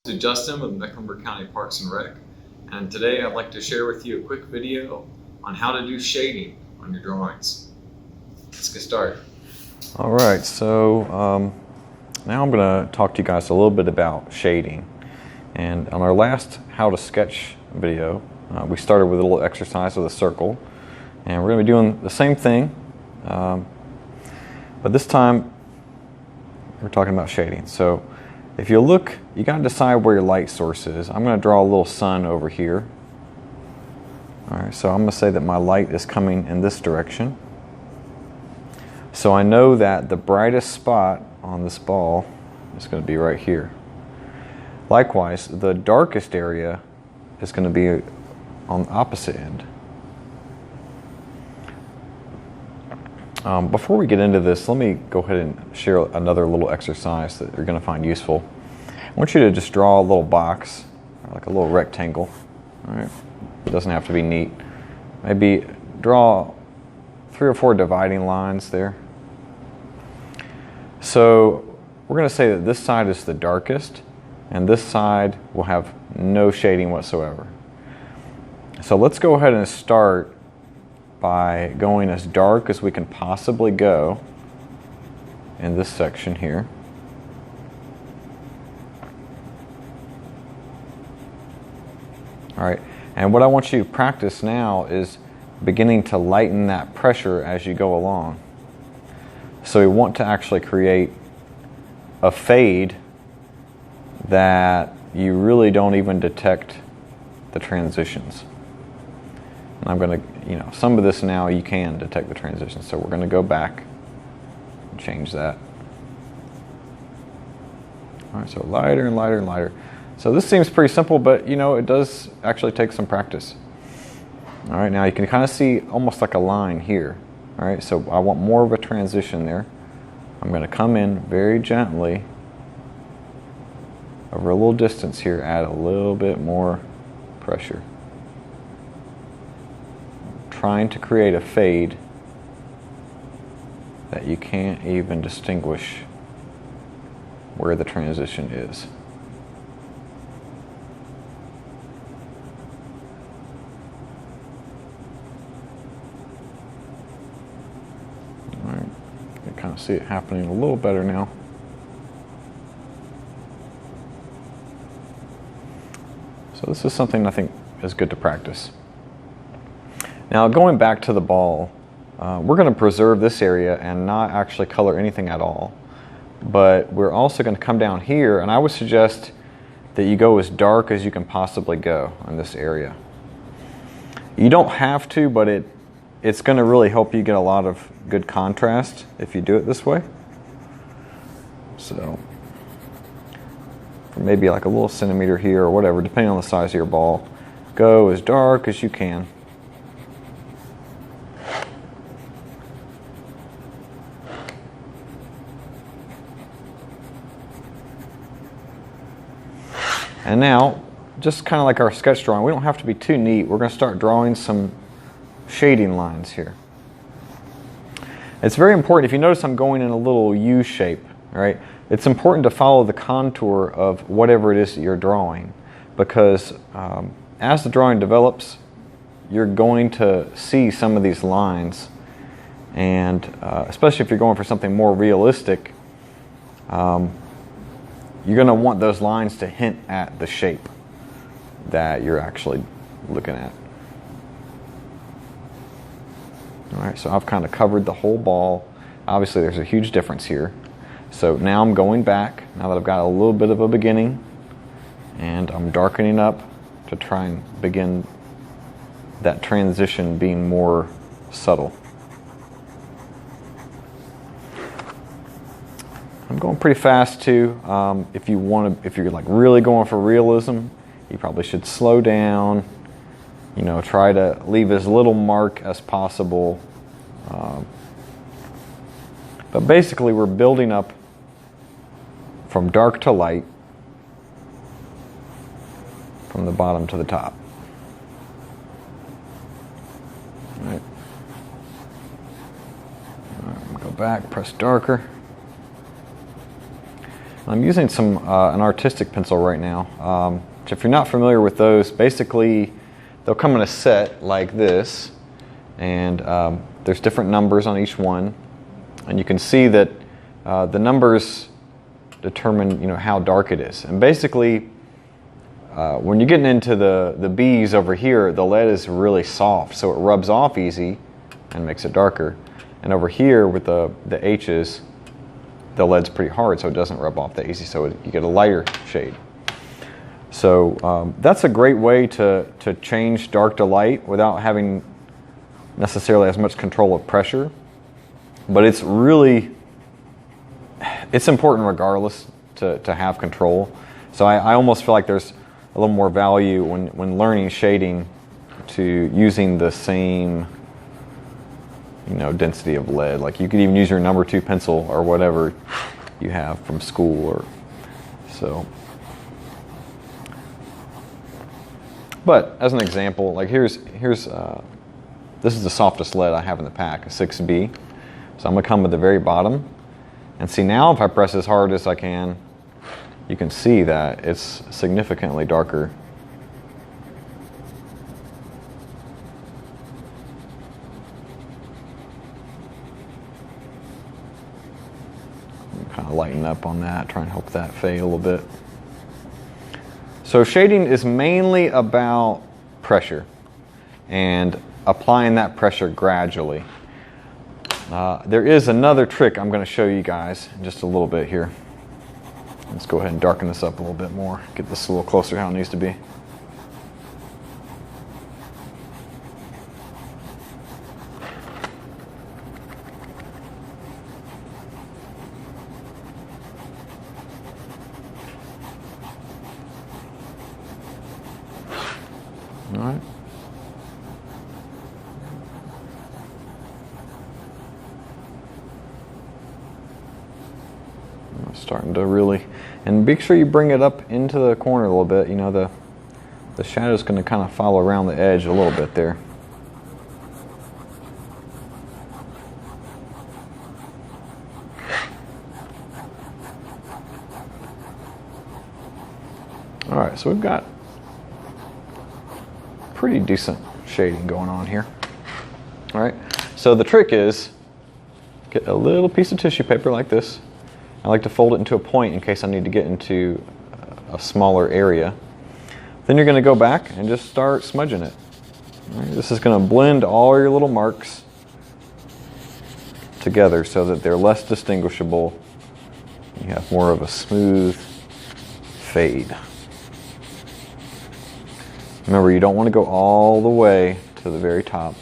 This is Justin with Mecklenburg County Parks and Rec, and today I'd like to share with you a quick video on how to do shading on your drawings. Let's get started. All right, so now I'm going to talk to you guys a little bit about shading. And on our last How to Sketch video, we started with a little exercise with a circle, and we're going to be doing the same thing, but this time we're talking about shading. So if you look, you got to decide where your light source is. I'm going to draw a little sun over here. All right, so I'm going to say that my light is coming in this direction. So I know that the brightest spot on this ball is going to be right here. Likewise, the darkest area is going to be on the opposite end. Before we get into this, let me go ahead and share another little exercise that you're going to find useful. I want you to just draw a little box, like a little rectangle. All right, it doesn't have to be neat. Maybe draw 3 or 4 dividing lines there. So we're going to say that this side is the darkest, and this side will have no shading whatsoever. So let's go ahead and start by going as dark as we can possibly go in this section here. All right, and what I want you to practice now is beginning to lighten that pressure as you go along. So we want to actually create a fade that you really don't even detect the transitions. And I'm going to, some of this now you can detect the transitions. So we're going to go back and change that. All right, so lighter and lighter and lighter. So this seems pretty simple, but it does actually take some practice. All right, now you can kind of see almost like a line here. All right, so I want more of a transition there. I'm going to come in very gently over a little distance here, add a little bit more pressure. Trying to create a fade that you can't even distinguish where the transition is. All right, you can kind of see it happening a little better now. So this is something I think is good to practice. Now going back to the ball, we're going to preserve this area and not actually color anything at all. But we're also going to come down here, and I would suggest that you go as dark as you can possibly go in this area. You don't have to, but it's going to really help you get a lot of good contrast if you do it this way. So maybe like a little centimeter here or whatever, depending on the size of your ball, go as dark as you can. And now, just kind of like our sketch drawing, we don't have to be too neat. We're going to start drawing some shading lines here. It's very important, if you notice I'm going in a little U shape, right? It's important to follow the contour of whatever it is that you're drawing, because as the drawing develops, you're going to see some of these lines, and especially if you're going for something more realistic, you're going to want those lines to hint at the shape that you're actually looking at. All right, so I've kind of covered the whole ball. Obviously, there's a huge difference here. So now I'm going back, now that I've got a little bit of a beginning, and I'm darkening up to try and begin that transition being more subtle. I'm going pretty fast too. If you're like really going for realism, you probably should slow down. Try to leave as little mark as possible. But basically, we're building up from dark to light, from the bottom to the top. All right. Go back, press darker. I'm using an artistic pencil right now. If you're not familiar with those, basically they'll come in a set like this, and there's different numbers on each one, and you can see that the numbers determine how dark it is. And basically, when you're getting into the B's over here, the lead is really soft, so it rubs off easy and makes it darker. And over here with the H's, the lead's pretty hard, so it doesn't rub off that easy, so you get a lighter shade. So that's a great way to change dark to light without having necessarily as much control of pressure. But it's important regardless to have control. So I almost feel like there's a little more value when learning shading to using the same density of lead. Like you could even use your number 2 pencil or whatever you have from school or so. But as an example, like here's this is the softest lead I have in the pack, a 6B. So I'm gonna come at the very bottom, and see now if I press as hard as I can, you can see that it's significantly darker. Kind of lighten up on that, try and help that fade a little bit. So shading is mainly about pressure and applying that pressure gradually. There is another trick I'm going to show you guys in just a little bit here. Let's go ahead and darken this up a little bit more, get this a little closer to how it needs to be. All right. Starting to really, and make sure you bring it up into the corner a little bit. The shadow's going to kind of follow around the edge a little bit there. All right, so we've got pretty decent shading going on here. All right, so the trick is get a little piece of tissue paper like this. I like to fold it into a point in case I need to get into a smaller area. Then you're going to go back and just start smudging it. All right, this is going to blend all your little marks together so that they're less distinguishable. You have more of a smooth fade. Remember, you don't want to go all the way to the very top.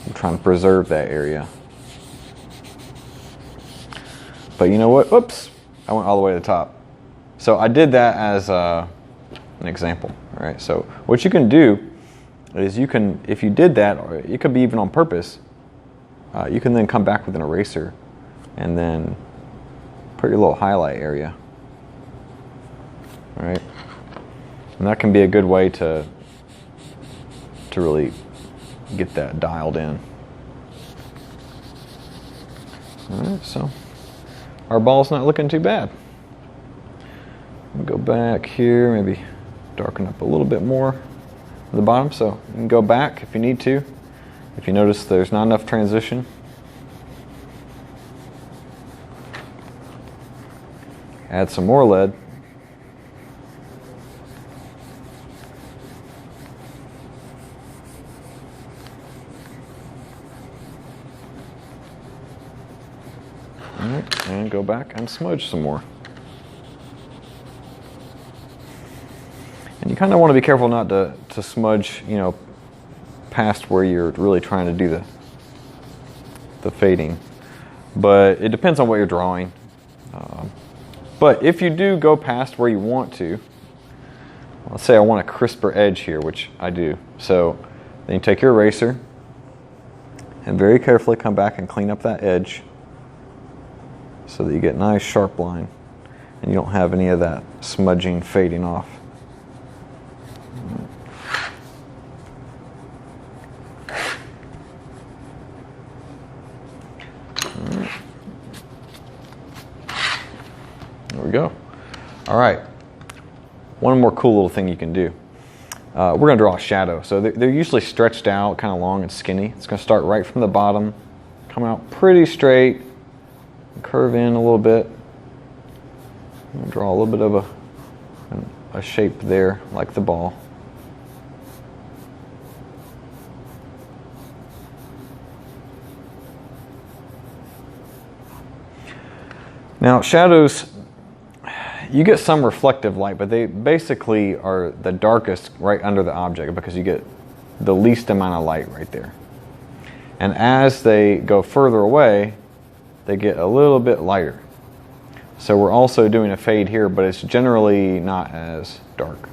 I'm trying to preserve that area. But you know what? Oops, I went all the way to the top. So I did that as an example. All right. So what you can do is if you did that, or it could be even on purpose, you can then come back with an eraser and then put your little highlight area. All right. And that can be a good way to really get that dialed in. All right, so our ball's not looking too bad. Go back here, maybe darken up a little bit more at the bottom, so you can go back if you need to. If you notice there's not enough transition. Add some more lead. Alright, and go back and smudge some more. And you kind of want to be careful not to smudge, past where you're really trying to do the fading. But it depends on what you're drawing. But if you do go past where you want to, let's say I want a crisper edge here, which I do. So then you take your eraser and very carefully come back and clean up that edge so that you get a nice sharp line and you don't have any of that smudging fading off. go. All right. One more cool little thing you can do. We're going to draw a shadow. So they're usually stretched out, kind of long and skinny. It's going to start right from the bottom, come out pretty straight, curve in a little bit. Draw a little bit of a shape there, like the ball. Now, shadows, you get some reflective light, but they basically are the darkest right under the object because you get the least amount of light right there. And as they go further away, they get a little bit lighter. So we're also doing a fade here, but it's generally not as dark.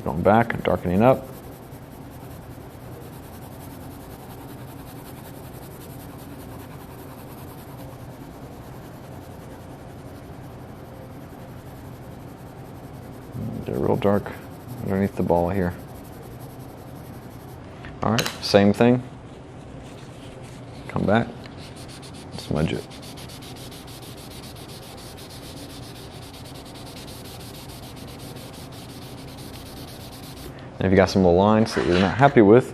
Going back and darkening up. They're real dark underneath the ball here. All right, same thing. Come back, smudge it. And if you got some little lines that you're not happy with,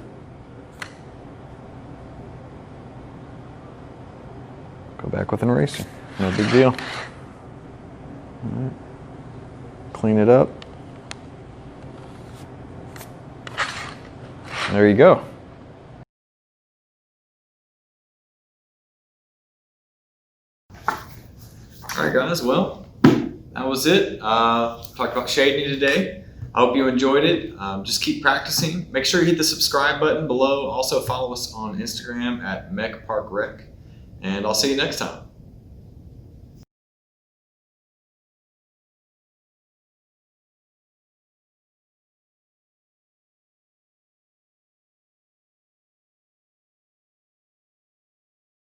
go back with an eraser. No big deal. All right. Clean it up. There you go. All right, guys, well, that was it. Talked about shading today. I hope you enjoyed it. Just keep practicing. Make sure you hit the subscribe button below. Also follow us on Instagram at MECParkRec. And I'll see you next time.